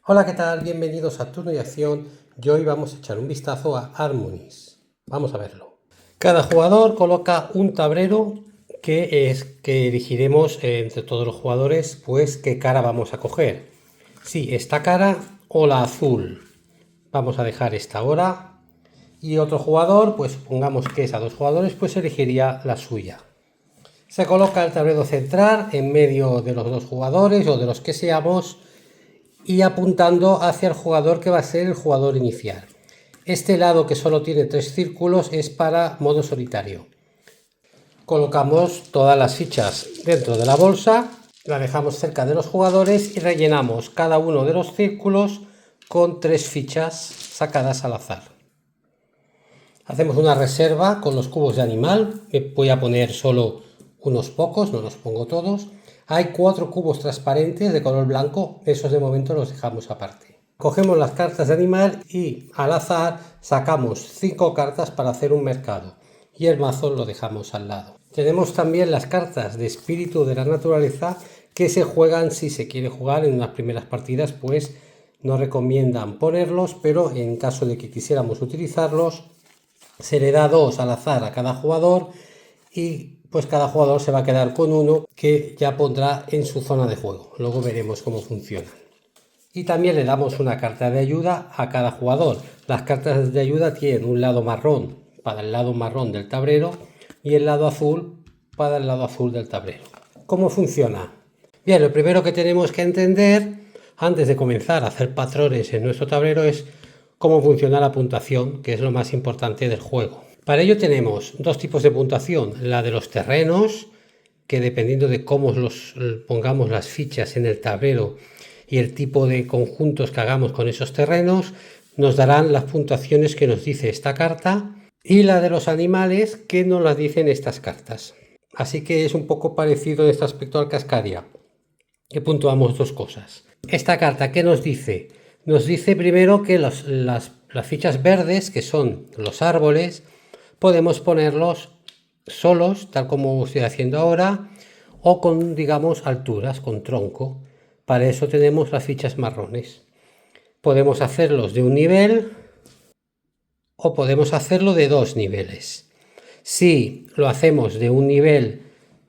Hola, ¿qué tal? Bienvenidos a Turno y Acción y hoy vamos a echar un vistazo a Harmonies. Vamos a verlo. Cada jugador coloca un tablero que elegiremos entre todos los jugadores, pues qué cara vamos a coger. Si esta cara o la azul. Vamos a dejar esta ahora y otro jugador, pues supongamos que es a dos jugadores, pues elegiría la suya. Se coloca el tablero central en medio de los dos jugadores o de los que seamos, y apuntando hacia el jugador que va a ser el jugador inicial. Este lado, que solo tiene 3 círculos, es para modo solitario. Colocamos todas las fichas dentro de la bolsa, la dejamos cerca de los jugadores y rellenamos cada uno de los círculos con 3 fichas sacadas al azar. Hacemos una reserva con los cubos de animal, me voy a poner solo unos pocos, no los pongo todos. Hay 4 cubos transparentes de color blanco, esos de momento los dejamos aparte. Cogemos las cartas de animal y al azar sacamos 5 cartas para hacer un mercado y el mazo lo dejamos al lado. Tenemos también las cartas de espíritu de la naturaleza que se juegan si se quiere jugar en unas primeras partidas, pues no recomiendan ponerlos, pero en caso de que quisiéramos utilizarlos se le da 2 al azar a cada jugador y pues cada jugador se va a quedar con uno que ya pondrá en su zona de juego. Luego veremos cómo funciona. Y también le damos una carta de ayuda a cada jugador. Las cartas de ayuda tienen un lado marrón para el lado marrón del tablero y el lado azul para el lado azul del tablero. ¿Cómo funciona? Bien, lo primero que tenemos que entender antes de comenzar a hacer patrones en nuestro tablero es cómo funciona la puntuación, que es lo más importante del juego. Para ello tenemos 2 tipos de puntuación, la de los terrenos, que dependiendo de cómo pongamos las fichas en el tablero y el tipo de conjuntos que hagamos con esos terrenos, nos darán las puntuaciones que nos dice esta carta, y la de los animales, que nos las dicen estas cartas. Así que es un poco parecido en este aspecto al Cascadia, que puntuamos 2 cosas. Esta carta, ¿qué nos dice? Nos dice primero que las fichas verdes, que son los árboles, podemos ponerlos solos, tal como estoy haciendo ahora, o con, digamos, alturas, con tronco. Para eso tenemos las fichas marrones. Podemos hacerlos de un nivel o podemos hacerlo de 2 niveles. Si lo hacemos de un nivel,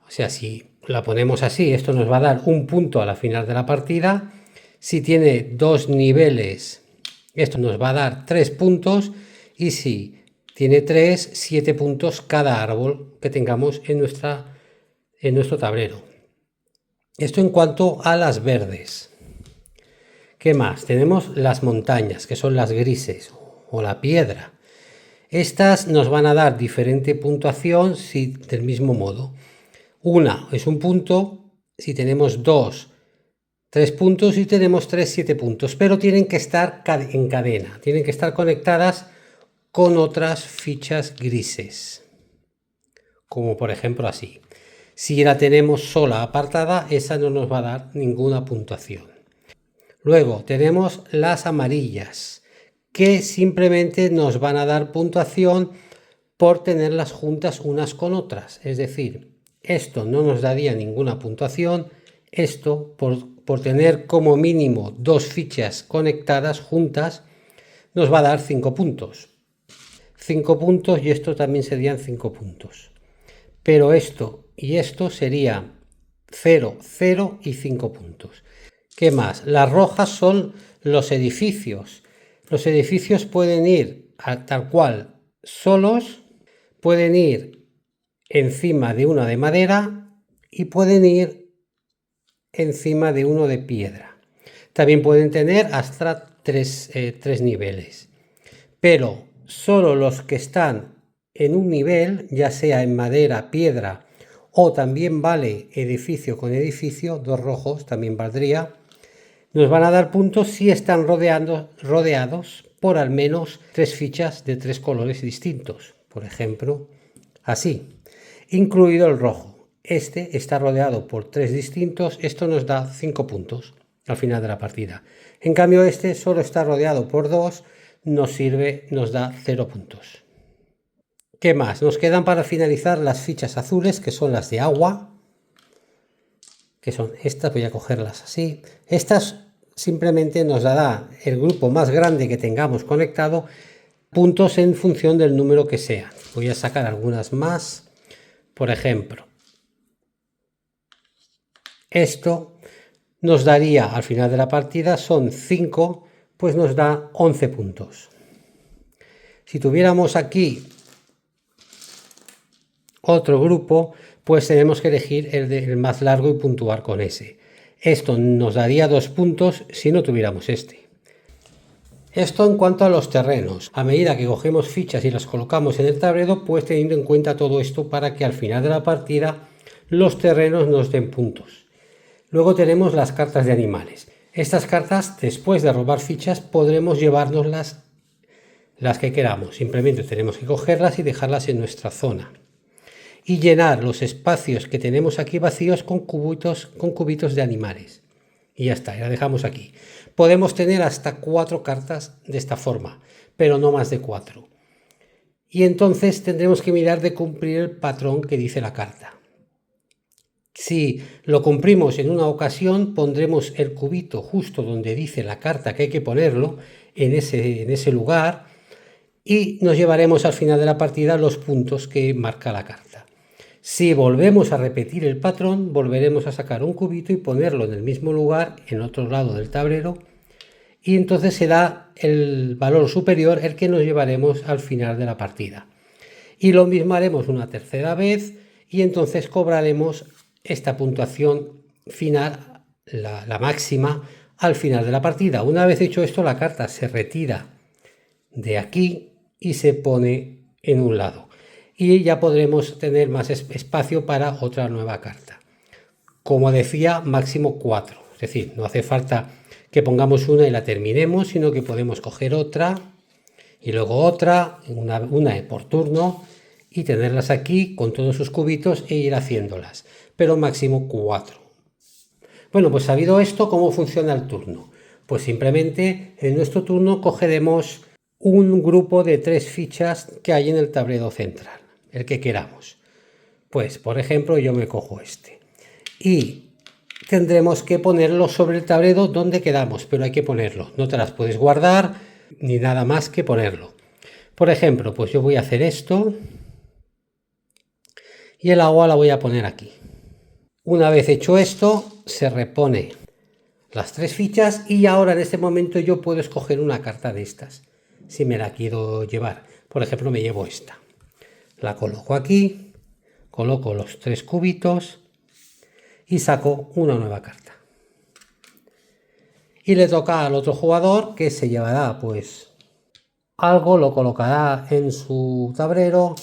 o sea, si la ponemos así, esto nos va a dar un punto a la final de la partida. Si tiene 2 niveles, esto nos va a dar 3 puntos, y si tiene 3, 7 puntos cada árbol que tengamos en nuestro tablero. Esto en cuanto a las verdes. ¿Qué más? Tenemos las montañas, que son las grises, o la piedra. Estas nos van a dar diferente puntuación del mismo modo. Una es un punto, si tenemos 2, 3 puntos, y tenemos 3, 7 puntos, pero tienen que estar en cadena, tienen que estar conectadas con otras fichas grises, como por ejemplo así. Si la tenemos sola apartada, esa no nos va a dar ninguna puntuación. Luego tenemos las amarillas, que simplemente nos van a dar puntuación por tenerlas juntas unas con otras. Es decir, esto no nos daría ninguna puntuación, esto por tener como mínimo 2 fichas conectadas juntas nos va a dar 5 puntos. 5 puntos, y esto también serían 5 puntos. Pero esto y esto sería 0, 0 y 5 puntos. ¿Qué más? Las rojas son los edificios. Los edificios pueden ir tal cual solos, pueden ir encima de una de madera y pueden ir encima de uno de piedra. También pueden tener hasta 3 niveles. Pero solo los que están en un nivel, ya sea en madera, piedra, o también vale edificio con edificio, 2 rojos también valdría, nos van a dar puntos si están rodeados por al menos 3 fichas de 3 colores distintos. Por ejemplo, así, incluido el rojo. Este está rodeado por 3 distintos, esto nos da 5 puntos al final de la partida. En cambio, este solo está rodeado por 2, nos da 0 puntos. ¿Qué más? Nos quedan para finalizar las fichas azules, que son las de agua. que son estas, voy a cogerlas así. Estas simplemente nos dará el grupo más grande que tengamos conectado, puntos en función del número que sea. Voy a sacar algunas más. Por ejemplo, esto nos daría al final de la partida, son 5, pues nos da 11 puntos. Si tuviéramos aquí otro grupo, pues tenemos que elegir el más largo y puntuar con ese. Esto nos daría 2 puntos si no tuviéramos este. Esto en cuanto a los terrenos. A medida que cogemos fichas y las colocamos en el tablero, pues teniendo en cuenta todo esto para que al final de la partida los terrenos nos den puntos. Luego tenemos las cartas de animales. Estas cartas, después de robar fichas, podremos llevárnoslas las que queramos. Simplemente tenemos que cogerlas y dejarlas en nuestra zona. Y llenar los espacios que tenemos aquí vacíos con cubitos de animales. Y ya está, ya la dejamos aquí. Podemos tener hasta 4 cartas de esta forma, pero no más de 4. Y entonces tendremos que mirar de cumplir el patrón que dice la carta. Si lo cumplimos en una ocasión, pondremos el cubito justo donde dice la carta que hay que ponerlo, en ese lugar, y nos llevaremos al final de la partida los puntos que marca la carta. Si volvemos a repetir el patrón, volveremos a sacar un cubito y ponerlo en el mismo lugar, en otro lado del tablero, y entonces será el valor superior el que nos llevaremos al final de la partida. Y lo mismo haremos una tercera vez, y entonces cobraremos esta puntuación final, la máxima, al final de la partida. Una vez hecho esto, la carta se retira de aquí y se pone en un lado. Y ya podremos tener más espacio para otra nueva carta. Como decía, máximo 4. Es decir, no hace falta que pongamos una y la terminemos, sino que podemos coger otra y luego otra, una por turno, y tenerlas aquí con todos sus cubitos e ir haciéndolas. Pero máximo 4. Bueno, pues sabido esto, ¿cómo funciona el turno? Pues simplemente en nuestro turno cogeremos un grupo de 3 fichas que hay en el tablero central, el que queramos. Pues, por ejemplo, yo me cojo este. Y tendremos que ponerlo sobre el tablero donde queramos, pero hay que ponerlo. No te las puedes guardar ni nada más que ponerlo. Por ejemplo, pues yo voy a hacer esto y el agua la voy a poner aquí. Una vez hecho esto, se repone las 3 fichas y ahora en este momento yo puedo escoger una carta de estas, si me la quiero llevar. Por ejemplo, me llevo esta. La coloco aquí, coloco los 3 cubitos y saco una nueva carta. Y le toca al otro jugador, que se llevará pues algo, lo colocará en su tablero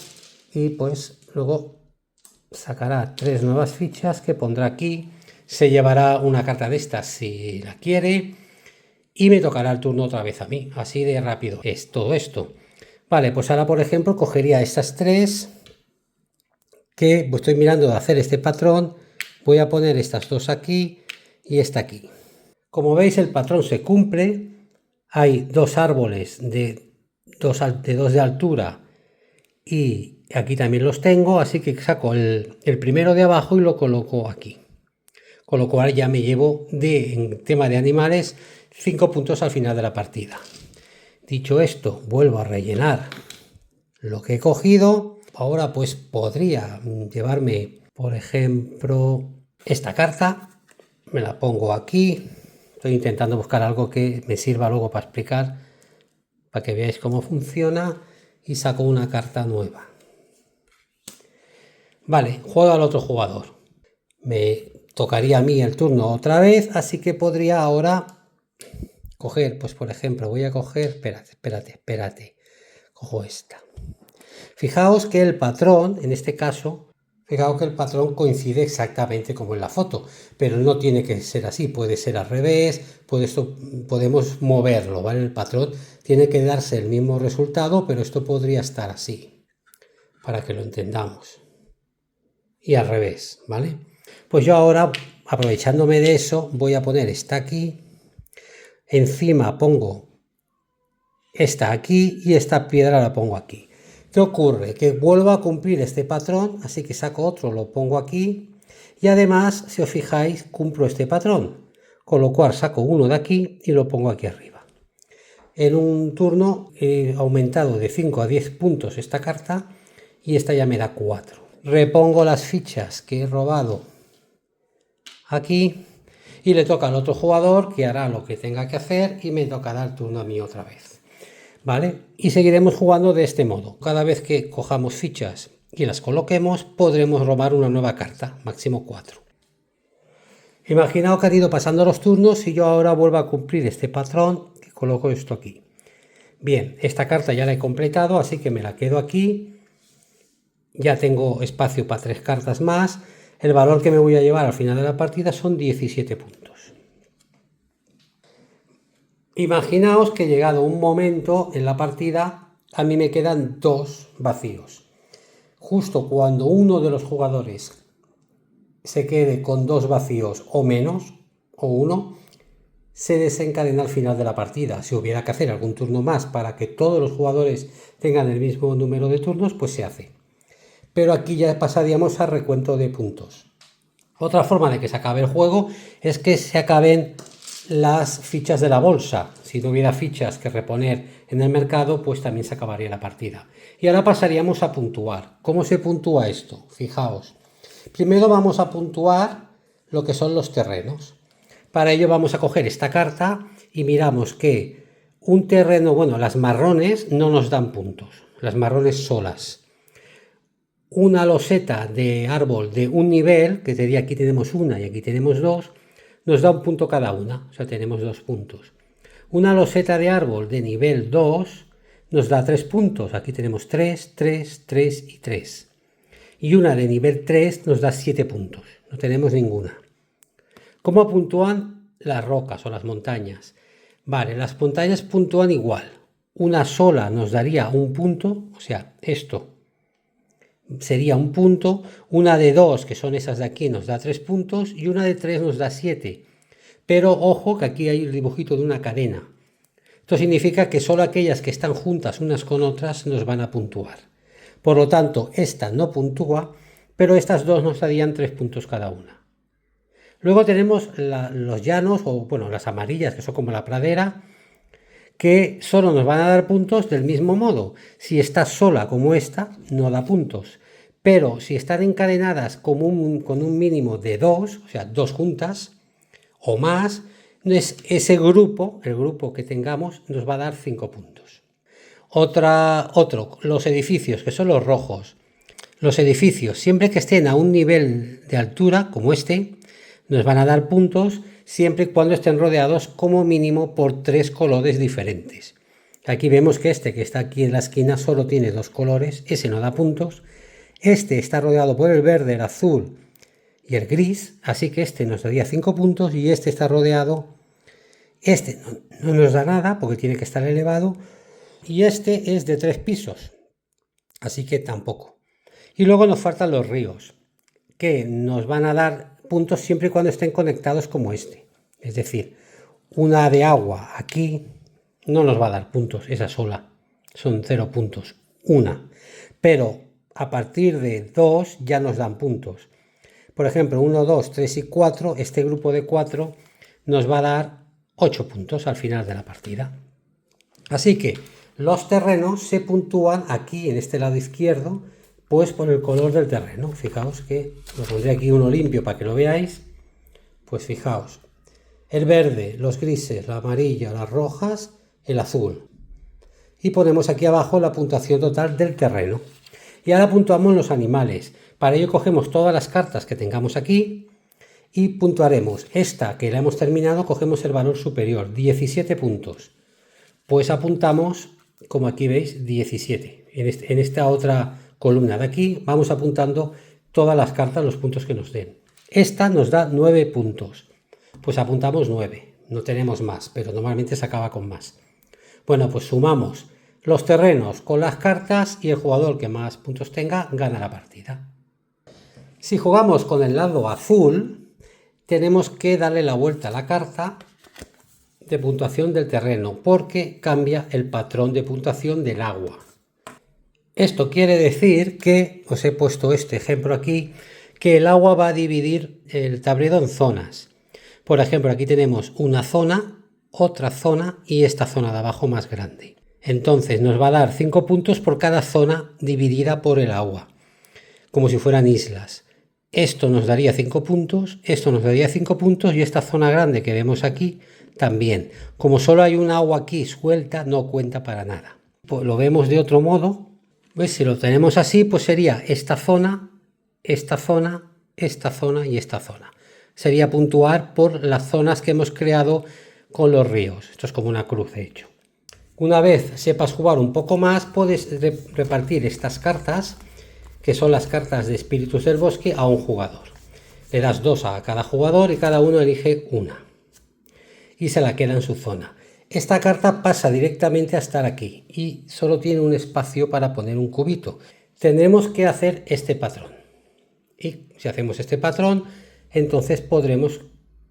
y pues luego sacará 3 nuevas fichas que pondrá aquí, se llevará una carta de estas si la quiere y me tocará el turno otra vez a mí. Así de rápido es todo esto. Vale, pues ahora por ejemplo cogería estas 3 que estoy mirando de hacer este patrón. Voy a poner estas 2 aquí y esta aquí. Como veis, el patrón se cumple. Hay 2 árboles de 2 de altura y aquí también los tengo, así que saco el primero de abajo y lo coloco aquí. Con lo cual ya me llevo en tema de animales 5 puntos al final de la partida. Dicho esto, vuelvo a rellenar lo que he cogido. Ahora pues podría llevarme, por ejemplo, esta carta. Me la pongo aquí. Estoy intentando buscar algo que me sirva luego para explicar, para que veáis cómo funciona. Y saco una carta nueva. Vale, juega al otro jugador. Me tocaría a mí el turno otra vez, así que podría ahora coger, pues por ejemplo, voy a coger, espérate, cojo esta. Fijaos que el patrón, en este caso, fijaos que el patrón coincide exactamente como en la foto, pero no tiene que ser así, puede ser al revés, podemos moverlo, ¿vale? El patrón tiene que darse el mismo resultado, pero esto podría estar así, para que lo entendamos. Y al revés, ¿vale? Pues yo ahora, aprovechándome de eso, voy a poner esta aquí, encima pongo esta aquí y esta piedra la pongo aquí. ¿Qué ocurre? Que vuelvo a cumplir este patrón, así que saco otro, lo pongo aquí Y además, si os fijáis, cumplo este patrón, con lo cual saco uno de aquí y lo pongo aquí arriba. En un turno he aumentado de 5 a 10 puntos esta carta y esta ya me da 4. Repongo las fichas que he robado aquí y le toca al otro jugador, que hará lo que tenga que hacer, y me tocará el turno a mí otra vez. ¿Vale? Y seguiremos jugando de este modo. Cada vez que cojamos fichas y las coloquemos, podremos robar una nueva carta, máximo 4. Imaginaos que han ido pasando los turnos y yo ahora vuelvo a cumplir este patrón, que coloco esto aquí. Bien, esta carta ya la he completado, así que me la quedo aquí. Ya tengo espacio para 3 cartas más. El valor que me voy a llevar al final de la partida son 17 puntos. Imaginaos que llegado un momento en la partida, a mí me quedan 2 vacíos. Justo cuando uno de los jugadores se quede con 2 vacíos o menos, o 1, se desencadena al final de la partida. Si hubiera que hacer algún turno más para que todos los jugadores tengan el mismo número de turnos, pues se hace. Pero aquí ya pasaríamos a recuento de puntos. Otra forma de que se acabe el juego es que se acaben las fichas de la bolsa. Si no hubiera fichas que reponer en el mercado, pues también se acabaría la partida. Y ahora pasaríamos a puntuar. ¿Cómo se puntúa esto? Fijaos. Primero vamos a puntuar lo que son los terrenos. Para ello vamos a coger esta carta y miramos que un terreno, bueno, las marrones no nos dan puntos. Las marrones solas. Una loseta de árbol de un nivel, que sería aquí tenemos una y aquí tenemos 2, nos da un punto cada una, o sea, tenemos 2 puntos. Una loseta de árbol de nivel 2 nos da 3 puntos, aquí tenemos 3, 3, 3 y 3. Y una de nivel 3 nos da 7 puntos, no tenemos ninguna. ¿Cómo puntúan las rocas o las montañas? Vale, las montañas puntúan igual. Una sola nos daría un punto, o sea, esto sería un punto, una de 2, que son esas de aquí, nos da 3 puntos, y una de 3 nos da 7. Pero ojo que aquí hay el dibujito de una cadena. Esto significa que solo aquellas que están juntas unas con otras nos van a puntuar. Por lo tanto, esta no puntúa, pero estas dos nos darían 3 puntos cada una. Luego tenemos los llanos, o bueno, las amarillas, que son como la pradera, que solo nos van a dar puntos del mismo modo. Si está sola como esta, no da puntos. Pero si están encadenadas con un mínimo de 2, o sea, 2 juntas o más, ese grupo, el grupo que tengamos, nos va a dar 5 puntos. Los edificios, que son los rojos. Los edificios, siempre que estén a un nivel de altura, como este, nos van a dar puntos siempre y cuando estén rodeados como mínimo por 3 colores diferentes. Aquí vemos que este que está aquí en la esquina solo tiene 2 colores, ese no da puntos. Este está rodeado por el verde, el azul y el gris, así que este nos daría 5 puntos y este está rodeado, este no nos da nada porque tiene que estar elevado y este es de 3 pisos, así que tampoco. Y luego nos faltan los ríos, que nos van a dar puntos siempre y cuando estén conectados como este. Es decir, una de agua aquí no nos va a dar puntos, esa sola, son 0 puntos, una. Pero a partir de 2 ya nos dan puntos. Por ejemplo, 1, 2, 3 y 4, este grupo de 4 nos va a dar 8 puntos al final de la partida. Así que los terrenos se puntúan aquí en este lado izquierdo, pues por el color del terreno. Fijaos que lo pondré aquí uno limpio para que lo veáis. Pues fijaos, el verde, los grises, la amarilla, las rojas, el azul. Y ponemos aquí abajo la puntuación total del terreno. Y ahora puntuamos los animales. Para ello cogemos todas las cartas que tengamos aquí y puntuaremos. Esta que la hemos terminado, cogemos el valor superior, 17 puntos. Pues apuntamos, como aquí veis, 17. En esta otra columna de aquí vamos apuntando todas las cartas, los puntos que nos den. Esta nos da 9 puntos. Pues apuntamos 9. No tenemos más, pero normalmente se acaba con más. Bueno, pues sumamos los terrenos con las cartas y el jugador que más puntos tenga gana la partida. Si jugamos con el lado azul, tenemos que darle la vuelta a la carta de puntuación del terreno porque cambia el patrón de puntuación del agua. Esto quiere decir que, os he puesto este ejemplo aquí, que el agua va a dividir el tablero en zonas. Por ejemplo, aquí tenemos una zona, otra zona y esta zona de abajo más grande. Entonces nos va a dar 5 puntos por cada zona dividida por el agua, como si fueran islas. Esto nos daría 5 puntos, esto nos daría 5 puntos y esta zona grande que vemos aquí también. Como solo hay un agua aquí suelta, no cuenta para nada. Pues lo vemos de otro modo. Pues si lo tenemos así, pues sería esta zona, esta zona, esta zona y esta zona. Sería puntuar por las zonas que hemos creado con los ríos. Esto es como una cruz, de hecho. Una vez sepas jugar un poco más, puedes repartir estas cartas, que son las cartas de espíritus del bosque, a un jugador. Le das 2 a cada jugador y cada uno elige una. Y se la queda en su zona. Esta carta pasa directamente a estar aquí y solo tiene un espacio para poner un cubito. Tendremos que hacer este patrón. Y si hacemos este patrón, entonces podremos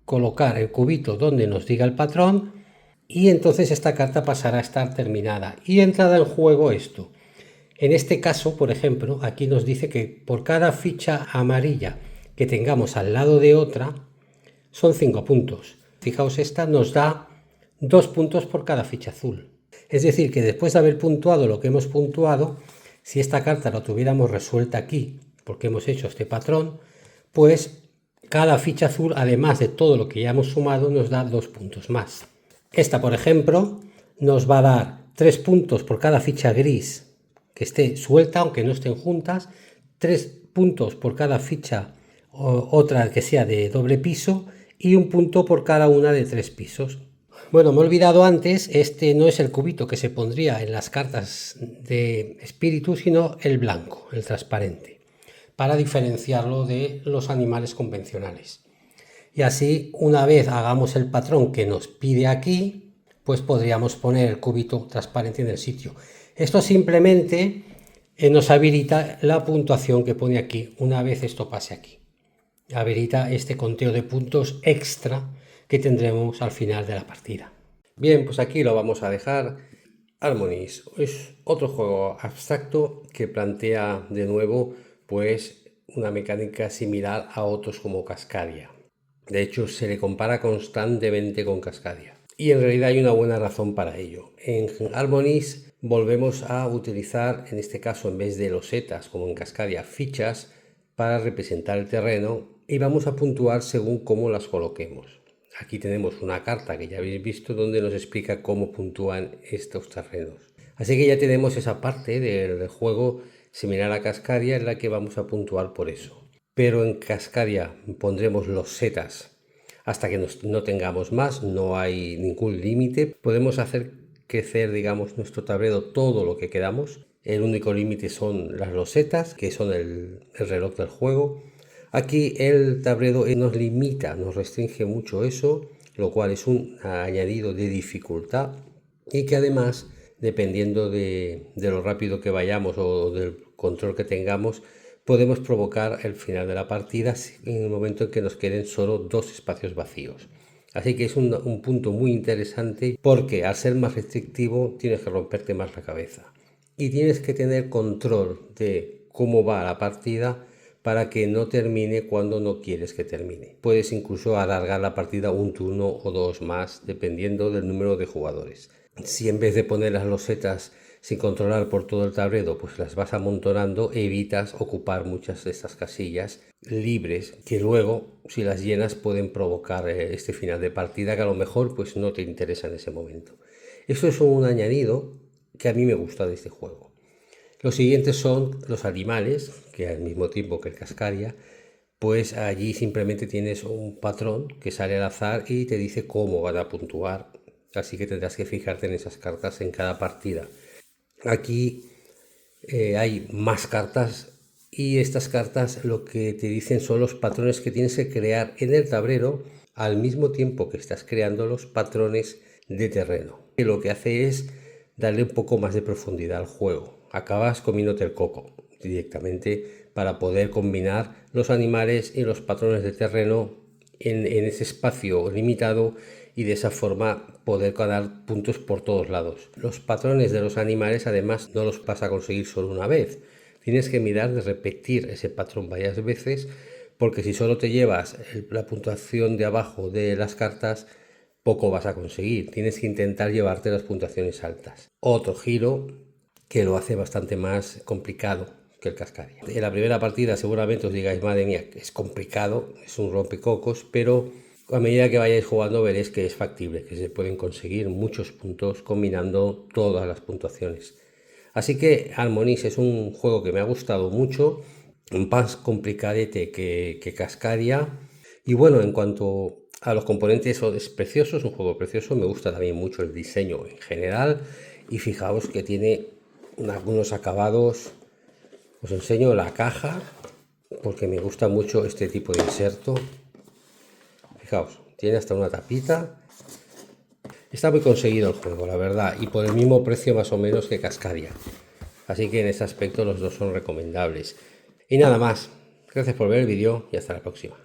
colocar el cubito donde nos diga el patrón y entonces esta carta pasará a estar terminada y entrada en juego esto. En este caso, por ejemplo, aquí nos dice que por cada ficha amarilla que tengamos al lado de otra son 5 puntos. Fijaos, esta nos da 2 puntos por cada ficha azul. Es decir, que después de haber puntuado lo que hemos puntuado, si esta carta la tuviéramos resuelta aquí, porque hemos hecho este patrón, pues cada ficha azul, además de todo lo que ya hemos sumado, nos da 2 puntos más. Esta, por ejemplo, nos va a dar 3 puntos por cada ficha gris que esté suelta, aunque no estén juntas, 3 puntos por cada ficha otra que sea de doble piso y 1 punto por cada una de 3 pisos. Bueno, me he olvidado antes, este no es el cubito que se pondría en las cartas de espíritu, sino el blanco, el transparente, para diferenciarlo de los animales convencionales. Y así, una vez hagamos el patrón que nos pide aquí, pues podríamos poner el cubito transparente en el sitio. Esto simplemente nos habilita la puntuación que pone aquí, una vez esto pase aquí. Habilita este conteo de puntos extra que tendremos al final de la partida. Bien, pues aquí lo vamos a dejar. Harmonies es otro juego abstracto que plantea de nuevo pues una mecánica similar a otros como Cascadia. De hecho, se le compara constantemente con Cascadia. Y en realidad hay una buena razón para ello. En Harmonies volvemos a utilizar, en este caso en vez de losetas como en Cascadia, fichas para representar el terreno y vamos a puntuar según cómo las coloquemos. Aquí tenemos una carta que ya habéis visto donde nos explica cómo puntúan estos terrenos. Así que ya tenemos esa parte del juego similar a Cascadia en la que vamos a puntuar por eso. Pero en Cascadia pondremos losetas hasta que no tengamos más, no hay ningún límite. Podemos hacer crecer, digamos, nuestro tablero todo lo que queramos. El único límite son las losetas, que son el reloj del juego. Aquí el tablero nos limita, nos restringe mucho eso, lo cual es un añadido de dificultad y que además, dependiendo de lo rápido que vayamos o del control que tengamos, podemos provocar el final de la partida en el momento en que nos queden solo 2 espacios vacíos. Así que es un punto muy interesante porque al ser más restrictivo tienes que romperte más la cabeza y tienes que tener control de cómo va la partida para que no termine cuando no quieres que termine. Puedes incluso alargar la partida un turno o 2 más dependiendo del número de jugadores. Si en vez de poner las losetas sin controlar por todo el tablero, pues las vas amontonando, evitas ocupar muchas de estas casillas libres que luego, si las llenas, pueden provocar este final de partida que a lo mejor pues no te interesa en ese momento. Eso es un añadido que a mí me gusta de este juego. Los siguientes son los animales, que al mismo tiempo que el Cascadia, pues allí simplemente tienes un patrón que sale al azar y te dice cómo van a puntuar, así que tendrás que fijarte en esas cartas en cada partida. Aquí hay más cartas y estas cartas lo que te dicen son los patrones que tienes que crear en el tablero al mismo tiempo que estás creando los patrones de terreno. Y lo que hace es darle un poco más de profundidad al juego. Acabas comiéndote el coco directamente para poder combinar los animales y los patrones de terreno en ese espacio limitado y de esa forma poder ganar puntos por todos lados. Los patrones de los animales además no los vas a conseguir solo una vez. Tienes que mirar de repetir ese patrón varias veces porque si solo te llevas la puntuación de abajo de las cartas, poco vas a conseguir. Tienes que intentar llevarte las puntuaciones altas. Otro giro que lo hace bastante más complicado que el Cascadia. En la primera partida seguramente os digáis, madre mía, es complicado, es un rompecocos, pero a medida que vayáis jugando veréis que es factible, que se pueden conseguir muchos puntos combinando todas las puntuaciones. Así que Harmonix es un juego que me ha gustado mucho, más complicadete que Cascadia. Y bueno, en cuanto a los componentes, es precioso, es un juego precioso, me gusta también mucho el diseño en general. Y fijaos que tiene algunos acabados. Os enseño la caja porque me gusta mucho este tipo de inserto. Fijaos, tiene hasta una tapita. Está muy conseguido el juego, la verdad, y por el mismo precio más o menos que Cascadia. Así que en ese aspecto los dos son recomendables. Y nada más. Gracias por ver el vídeo y hasta la próxima.